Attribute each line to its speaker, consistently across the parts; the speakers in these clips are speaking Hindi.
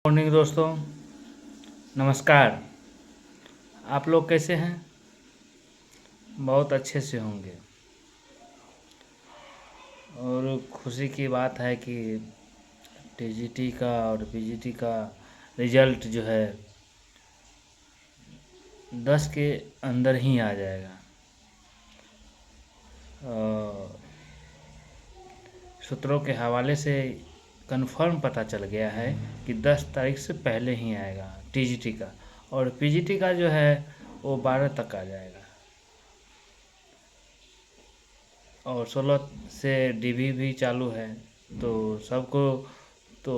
Speaker 1: मॉर्निंग दोस्तों, नमस्कार। आप लोग कैसे हैं? बहुत अच्छे से होंगे। और खुशी की बात है कि टीजीटी का और पीजीटी का रिजल्ट जो है 10 के अंदर ही आ जाएगा। सूत्रों के हवाले से कंफर्म पता चल गया है कि 10 तारीख से पहले ही आएगा टीजीटी का, और पीजीटी का जो है वो 12 तक आ जाएगा। और 16 से डीवी भी चालू है, तो सबको तो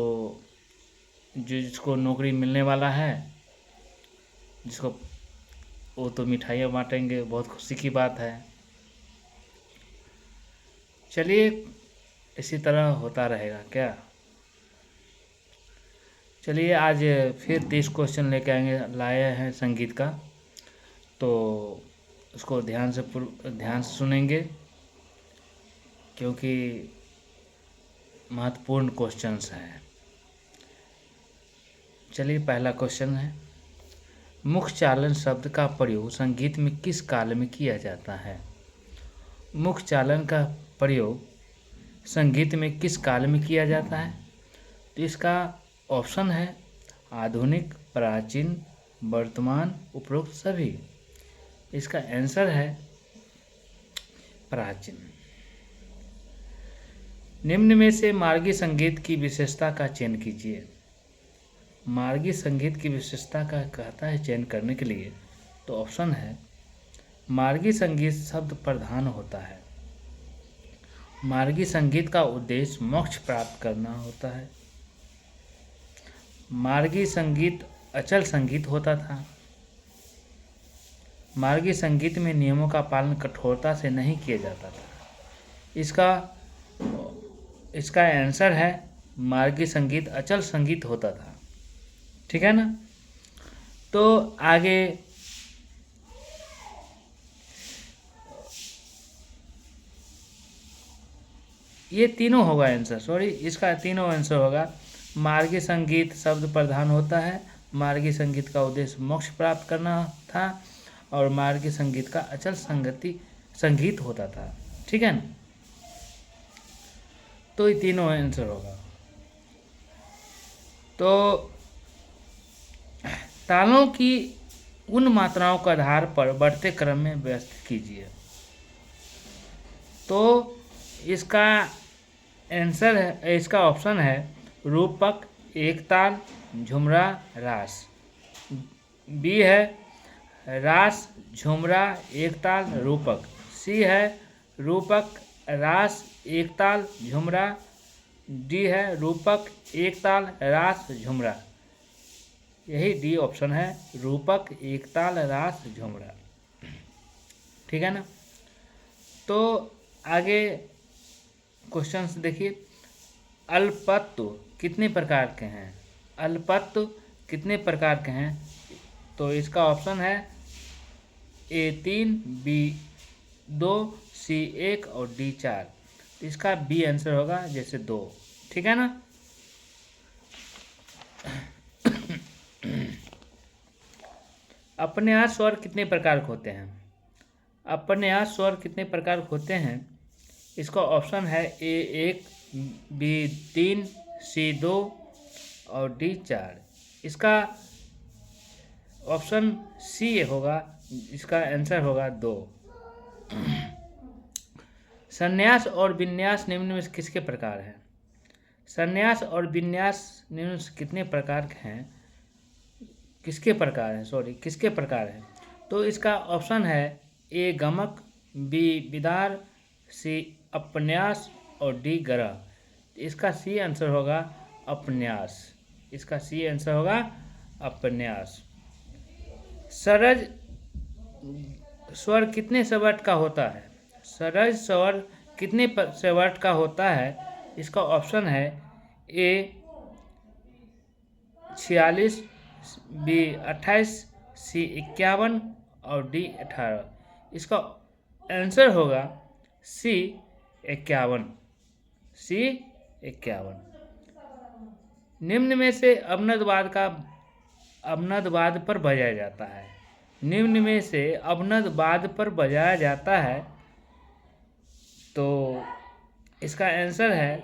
Speaker 1: जिसको नौकरी मिलने वाला है, जिसको वो तो मिठाइयाँ बांटेंगे। बहुत खुशी की बात है। चलिए, इसी तरह होता रहेगा क्या। चलिए, आज फिर 30 क्वेश्चन लेके लाए हैं संगीत का, तो उसको ध्यान से सुनेंगे, क्योंकि महत्वपूर्ण क्वेश्चंस हैं। चलिए, पहला क्वेश्चन है, मुख्य चालन शब्द का प्रयोग संगीत में किस काल में किया जाता है? मुख्य चालन का प्रयोग संगीत में किस काल में किया जाता है? तो इसका ऑप्शन है आधुनिक, प्राचीन, वर्तमान, उपरोक्त सभी। इसका आंसर है प्राचीन। निम्न में से मार्गी संगीत की विशेषता का चयन कीजिए। मार्गी संगीत की विशेषता का कहता है चयन करने के लिए, तो ऑप्शन है मार्गी संगीत शब्द प्रधान होता है। मार्गी संगीत का उद्देश्य मोक्ष प्राप्त करना होता है। मार्गी संगीत अचल संगीत होता था। मार्गी संगीत में नियमों का पालन कठोरता से नहीं किया जाता था। इसका आंसर है मार्गी संगीत अचल संगीत होता था। ठीक है ना। तो आगे ये तीनों होगा आंसर, इसका तीनों आंसर होगा। मार्गी संगीत शब्द प्रधान होता है, मार्गी संगीत का उद्देश्य मोक्ष प्राप्त करना था, और मार्गी संगीत का अचल संगीत होता था। ठीक है ना। तो ये तीनों आंसर होगा। तो तालों की उन मात्राओं के आधार पर बढ़ते क्रम में व्यवस्थित कीजिए। तो इसका आंसर है, इसका ऑप्शन है रूपक, एकताल, झुमरा, रास। बी है रास, झुमरा, एकताल, रूपक। सी है रूपक, रास, एकताल, झुमरा। डी है रूपक, एकताल, रास, झुमरा। यही डी ऑप्शन है, रूपक, एकताल, रास, झुमरा। ठीक है ना। तो आगे क्वेश्चंस देखिए, अल्पत्व कितने प्रकार के हैं? अल्पत्व कितने प्रकार के हैं? तो इसका ऑप्शन है A3, B2, C1 और D4। तो इसका बी आंसर होगा, जैसे 2। ठीक है ना। अपने आप स्वर कितने प्रकार के होते हैं? अपने आप स्वर कितने प्रकार के होते हैं? इसका ऑप्शन है A1, B3, C2 और D4। इसका ऑप्शन सी होगा, इसका आंसर होगा 2। संन्यास और विन्यास निम्न में किसके प्रकार हैं? संन्यास और विन्यास निम्न से कितने प्रकार के हैं? किसके प्रकार हैं? तो इसका ऑप्शन है ए गमक, बी विदार, सी अपन्यास और डी गरह। इसका सी आंसर होगा अपन्यास। इसका सी आंसर होगा अपन्यास। सरज स्वर कितने स्वरठ का होता है? सरज स्वर कितने स्वरठ का होता है? इसका ऑप्शन है ए 46, बी 28, सी 51 और डी 18। इसका आंसर होगा सी 51। सी 51। निम्न में से अवनद पर बजाया जाता है। निम्न में से अवनद पर बजाया जाता है। तो इसका आंसर है,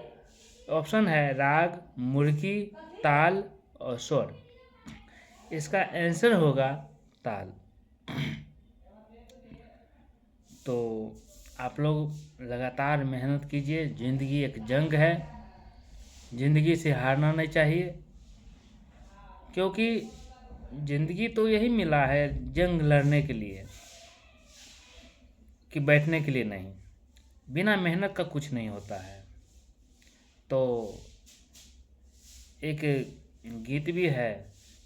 Speaker 1: ऑप्शन है राग, मुर्गी, ताल और स्वर। इसका आंसर होगा ताल। तो आप लोग लगातार मेहनत कीजिए। ज़िंदगी एक जंग है, ज़िंदगी से हारना नहीं चाहिए, क्योंकि ज़िंदगी तो यही मिला है जंग लड़ने के लिए, कि बैठने के लिए नहीं। बिना मेहनत का कुछ नहीं होता है। तो एक गीत भी है,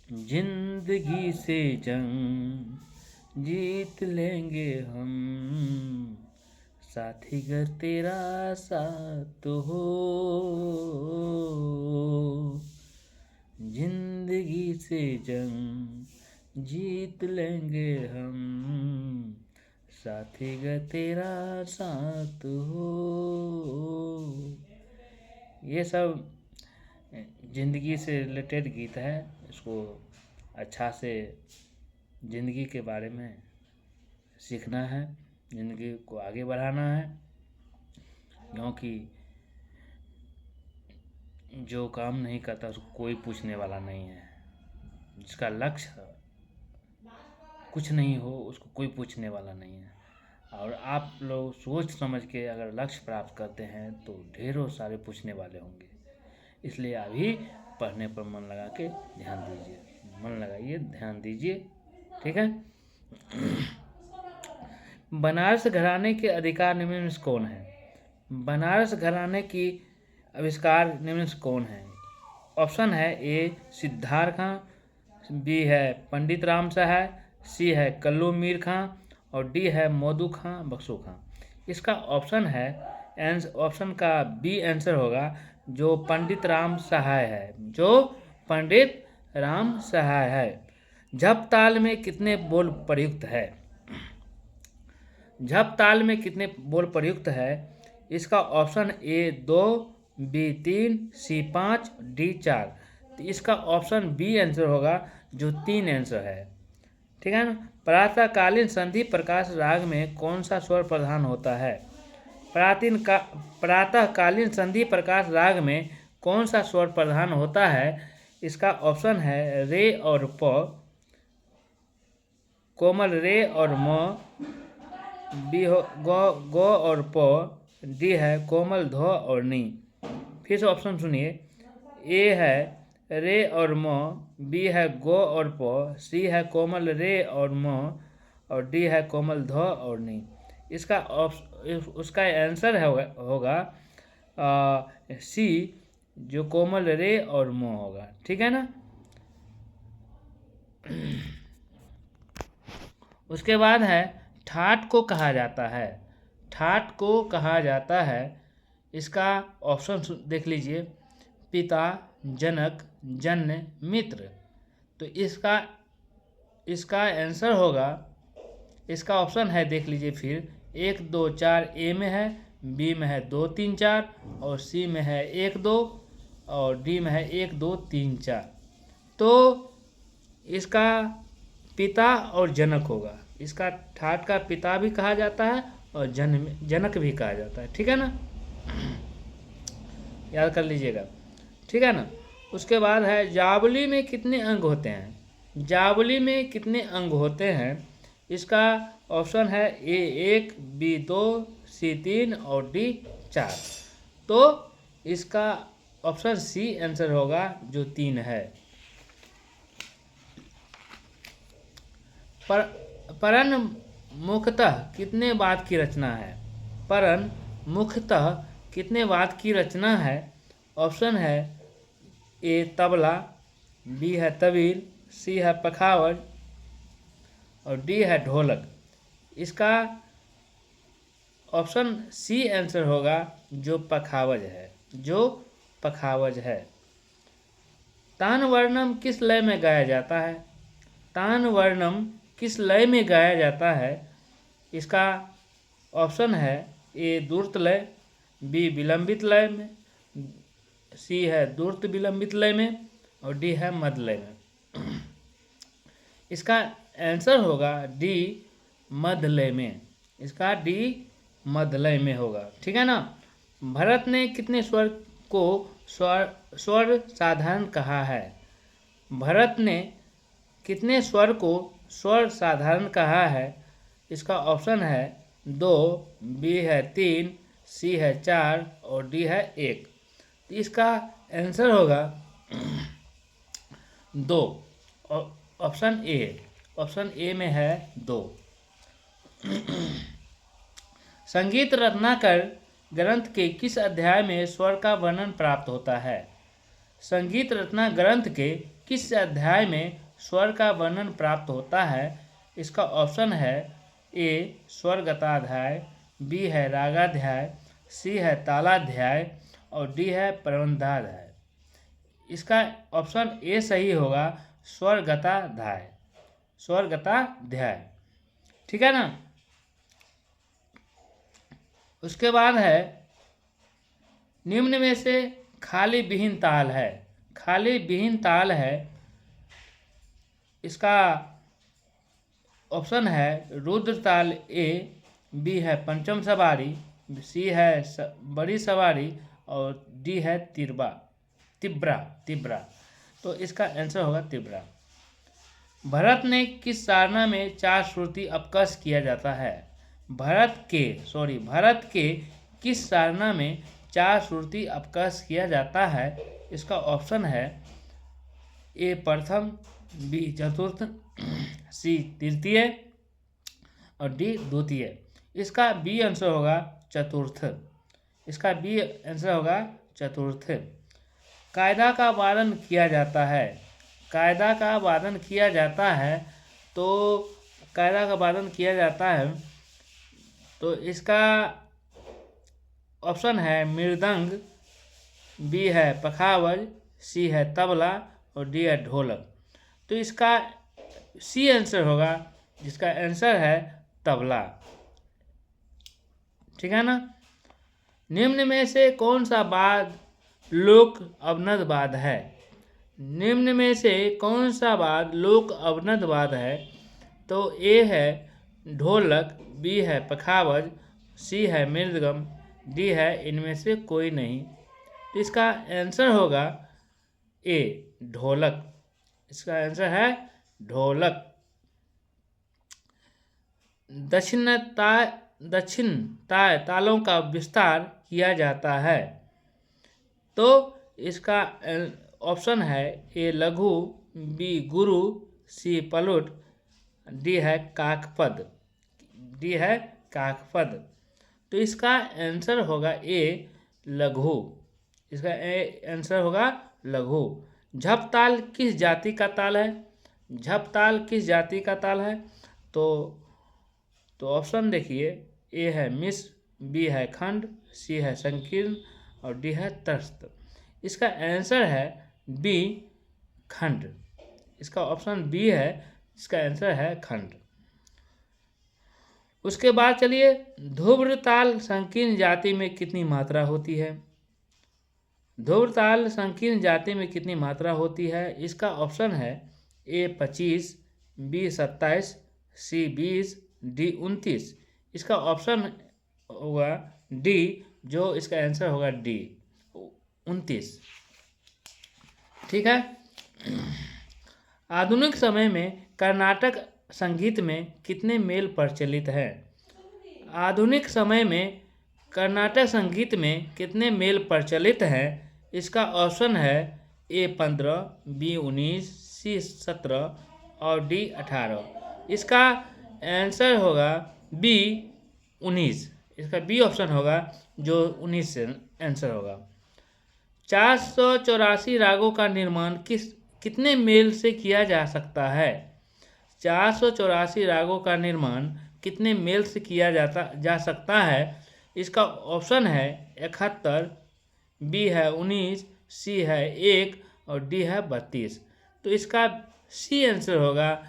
Speaker 1: जिंदगी से जंग जीत लेंगे हम, साथी गर तेरा साथ हो। जिंदगी से जंग जीत लेंगे हम, साथी गर तेरा साथ हो। ये सब ज़िंदगी से रिलेटेड गीत है। इसको अच्छा से ज़िंदगी के बारे में सीखना है, ज़िंदगी को आगे बढ़ाना है, क्योंकि जो काम नहीं करता उसको कोई पूछने वाला नहीं है। जिसका लक्ष्य कुछ नहीं हो उसको कोई पूछने वाला नहीं है। और आप लोग सोच समझ के अगर लक्ष्य प्राप्त करते हैं तो ढेरों सारे पूछने वाले होंगे। इसलिए अभी पढ़ने पर मन लगा के ध्यान दीजिए, मन लगाइए, ध्यान दीजिए, ठीक है। बनारस घराने के अधिकार निम्न में से कौन है? बनारस घराने की आविष्कार निम्न में से कौन है? ऑप्शन है ए सिद्धार्थ खां, बी है पंडित राम सहाय, सी है कल्लू मीर खां और डी है मोदू खां बख्शू खां। इसका ऑप्शन है, ऑप्शन का बी आंसर होगा, जो पंडित राम सहाय है, जो पंडित राम सहाय है। झप ताल में कितने बोल प्रयुक्त है? झप ताल में कितने बोल प्रयुक्त है? इसका option A 2, B 3, C 5, D 4। तो इसका ऑप्शन बी आंसर होगा, जो 3 आंसर है, ठीक है ना। प्रातःकालीन संधि प्रकाश राग में कौन सा स्वर प्रधान होता है? प्रातःकालीन संधि प्रकाश राग में कौन सा स्वर प्रधान होता है? इसका ऑप्शन है रे और प, कोमल रे और म, बी हो गो और प, डी है कोमल ध और नी। फिर से ऑप्शन सुनिए, ए है रे और म, बी है गो और प, सी है कोमल रे और म और डी है कोमल ध और नी। इसका उसका आंसर होगा सी, जो कोमल रे और म होगा, ठीक है ना। उसके बाद है ठाट को कहा जाता है। ठाट को कहा जाता है, इसका ऑप्शन देख लीजिए, पिता, जनक, जन्य, मित्र। तो इसका आंसर होगा, इसका ऑप्शन है देख लीजिए फिर, 1 2 4 ए में है, बी में है 2 3 4 और सी में है 1 2 और डी में है 1 2 3 4। तो इसका पिता और जनक होगा। इसका ठाट का पिता भी कहा जाता है और जनक भी कहा जाता है, ठीक है ना, याद कर लीजिएगा, ठीक है ना। उसके बाद है जावली में कितने अंग होते हैं? जावली में कितने अंग होते हैं? इसका ऑप्शन है ए 1, बी 2, सी 3 और डी 4। तो इसका ऑप्शन सी आंसर होगा, जो 3 है। परन मुख्यतः कितने वाद्य की रचना है? परन मुख्यतः कितने वाद्य की रचना है? ऑप्शन है ए तबला, बी है तबील, सी है पखावज और डी है ढोलक। इसका ऑप्शन सी आंसर होगा, जो पखावज है, जो पखावज है। तान वर्णम किस लय में गाया जाता है? तान वर्णम किस लय में गाया जाता है? इसका ऑप्शन है ए द्रुत लय, बी विलंबित लय में, सी है द्रुत विलंबित लय में और डी है मध्य लय में। इसका आंसर होगा डी मध्य लय में। इसका डी मध्य लय में होगा। ठीक है ना। भरत ने कितने स्वर को स्वर साधारण कहा है? भरत ने कितने स्वर को स्वर साधारण कहा है? इसका ऑप्शन है 2, बी है 3, सी है 4 और डी है 1। तो इसका आंसर होगा 2, ऑप्शन ए। ऑप्शन ए में है 2। संगीत रत्नाकर ग्रंथ के किस अध्याय में स्वर का वर्णन प्राप्त होता है? संगीत रत्ना ग्रंथ के किस अध्याय में स्वर का वर्णन प्राप्त होता है? इसका ऑप्शन है ए स्वरगताध्याय, बी है रागाध्याय, सी है तालाध्याय और डी है प्रबंधाध्याय। इसका ऑप्शन ए सही होगा, स्वरगताध्याय। स्वरगताध्याय। ठीक है ना। उसके बाद है निम्न में से खाली विहीन ताल है। खाली विहीन ताल है। इसका ऑप्शन है रुद्र ताल ए, बी है पंचम सवारी, सी है बड़ी सवारी और डी है तिब्रा। तो इसका आंसर होगा तिब्रा। भरत ने किस सारना में 4 श्रुति अपकर्ष किया जाता है? भरत के किस सारना में 4 श्रुति अपकर्ष किया जाता है? इसका ऑप्शन है ए प्रथम, बी चतुर्थ, सी तृतीय और डी द्वितीय। इसका बी आंसर होगा चतुर्थ। इसका बी आंसर होगा चतुर्थ। कायदा का वादन किया जाता है। कायदा का वादन किया जाता है तो कायदा का वादन किया जाता है तो इसका ऑप्शन है मृदंग, बी है पखावज, सी है तबला और डी है ढोलक। तो इसका सी आंसर होगा, जिसका आंसर है तबला। ठीक है ना। निम्न में से कौन सा वाद लोक अवनद वाद है? निम्न में से कौन सा वाद लोक अवनद वाद है? तो ए है ढोलक, बी है पखावज, सी है मृदगम, डी है इनमें से कोई नहीं। इसका आंसर होगा ए ढोलक। इसका आंसर है ढोलक। दक्षिणताय तालों का विस्तार किया जाता है तो इसका ऑप्शन है ए लघु, बी गुरु, सी पलुट, डी है काकपद। डी है काकपद। तो इसका आंसर होगा ए लघु। इसका आंसर होगा लघु। झप ताल किस जाति का ताल है? झप ताल किस जाति का ताल है? तो ऑप्शन देखिए, ए है मिश्र, बी है खंड, सी है संकीर्ण और डी है त्रस्त। इसका आंसर है बी खंड। इसका ऑप्शन बी है, इसका आंसर है खंड। उसके बाद चलिए, ध्रुव ताल संकीर्ण जाति में कितनी मात्रा होती है? ध्रुव ताल संकीर्ण जाति में कितनी मात्रा होती है? इसका ऑप्शन है ए 25, बी 27, सी 20, डी 29। इसका ऑप्शन होगा डी, जो इसका आंसर होगा डी 29। ठीक है। आधुनिक समय में कर्नाटक संगीत में कितने मेल प्रचलित हैं? आधुनिक समय में कर्नाटक संगीत में कितने मेल प्रचलित हैं? इसका ऑप्शन है ए 15, बी 19, सी 17 और डी 18। इसका आंसर होगा बी 19। इसका बी ऑप्शन होगा, जो 19 से आंसर होगा। 484 रागों का निर्माण कितने मेल से किया जा सकता है? 484 रागों का निर्माण कितने मेल से किया जा सकता है? इसका ऑप्शन है 71, बी है 19, सी है 1 और डी है 32। तो इसका सी आंसर होगा,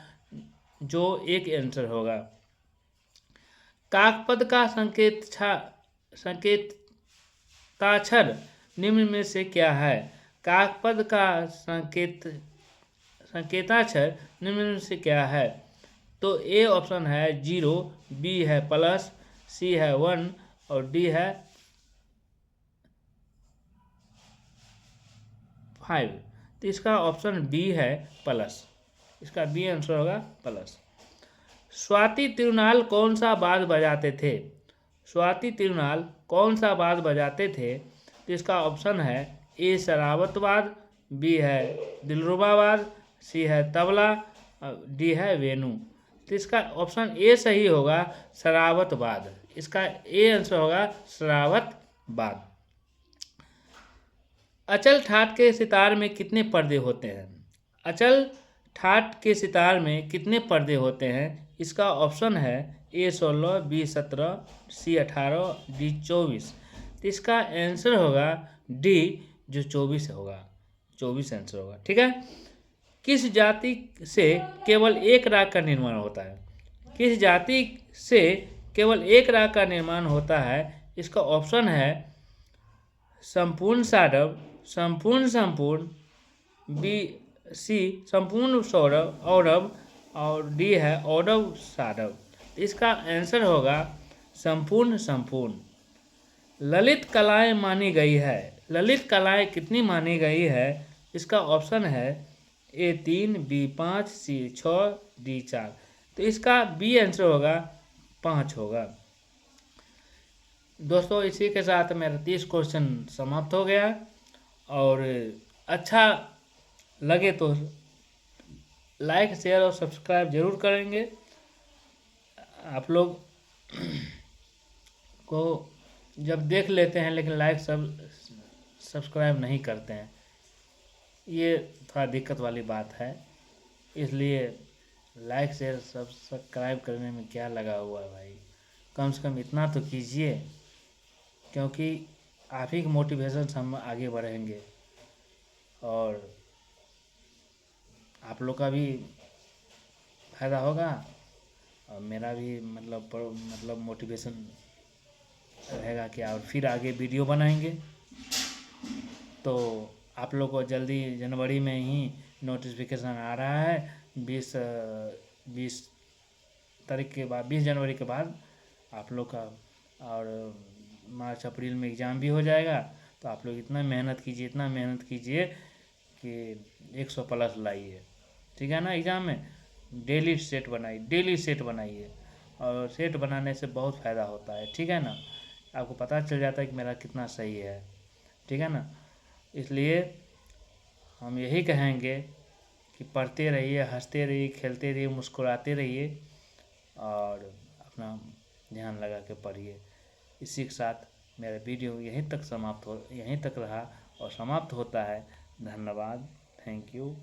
Speaker 1: जो एक आंसर होगा। काकपद का संकेताक्षर निम्न में से क्या है? काकपद का संकेताक्षर निम्न में से क्या है? तो ए ऑप्शन है 0, बी है प्लस, सी है 1 और डी है 5। तो इसका ऑप्शन बी है प्लस, इसका बी आंसर होगा प्लस। स्वाति तिरुनाल कौन सा वाद्य बजाते थे? स्वाति तिरुनाल कौन सा वाद्य बजाते थे? तो इसका ऑप्शन है ए शरावत वाद्य, बी है दिलरुबा वाद्य, सी है तबला, डी है वेणु। तो इसका ऑप्शन ए सही होगा शरावत वाद्य, इसका ए आंसर होगा शरावत वाद्य। अचल ठाट के सितार में कितने पर्दे होते हैं? अचल ठाट के सितार में कितने पर्दे होते हैं? इसका ऑप्शन है ए 16, बी 17, सी 18, डी 24। तो इसका आंसर होगा डी जो 24 होगा, 24 आंसर होगा। ठीक है। किस जाति से केवल एक राग का निर्माण होता है? किस जाति से केवल एक राग का निर्माण होता है? इसका ऑप्शन है संपूर्ण साडव, संपूर्ण संपूर्ण, बी सी संपूर्ण सौरभ औरव और डी है औरव साडव। इसका आंसर होगा संपूर्ण संपूर्ण। ललित कलाएं मानी गई है, ललित कलाएं कितनी मानी गई है? इसका ऑप्शन है ए 3, बी 5, सी 6, डी 4। तो इसका बी आंसर होगा 5 होगा। दोस्तों इसी के साथ मेरा 30 क्वेश्चन समाप्त हो गया। और अच्छा लगे तो लाइक शेयर और सब्सक्राइब जरूर करेंगे। आप लोग को जब देख लेते हैं लेकिन लाइक सब्सक्राइब नहीं करते हैं, ये थोड़ा दिक्कत वाली बात है। इसलिए लाइक शेयर सब्सक्राइब करने में क्या लगा हुआ है भाई, कम से कम इतना तो कीजिए, क्योंकि आप ही के मोटिवेशन से हम आगे बढ़ेंगे और आप लोग का भी फायदा होगा और मेरा भी मतलब मोटिवेशन रहेगा कि और फिर आगे वीडियो बनाएंगे। तो आप लोग को जल्दी जनवरी में ही नोटिफिकेशन आ रहा है। 20 तारीख के बाद, 20 जनवरी के बाद आप लोग का, और मार्च अप्रैल में एग्ज़ाम भी हो जाएगा। तो आप लोग इतना मेहनत कीजिए, इतना मेहनत कीजिए कि 100 प्लस लाइए। ठीक है ना। एग्ज़ाम में डेली सेट बनाइए, डेली सेट बनाइए, और सेट बनाने से बहुत फ़ायदा होता है। ठीक है ना। आपको पता चल जाता है कि मेरा कितना सही है। ठीक है ना। इसलिए हम यही कहेंगे कि पढ़ते रहिए, हंसते रहिए, खेलते रहिए, मुस्कुराते रहिए और अपना ध्यान लगा के पढ़िए। इसी के साथ मेरा वीडियो यहीं तक रहा और समाप्त होता है। धन्यवाद। Thank you.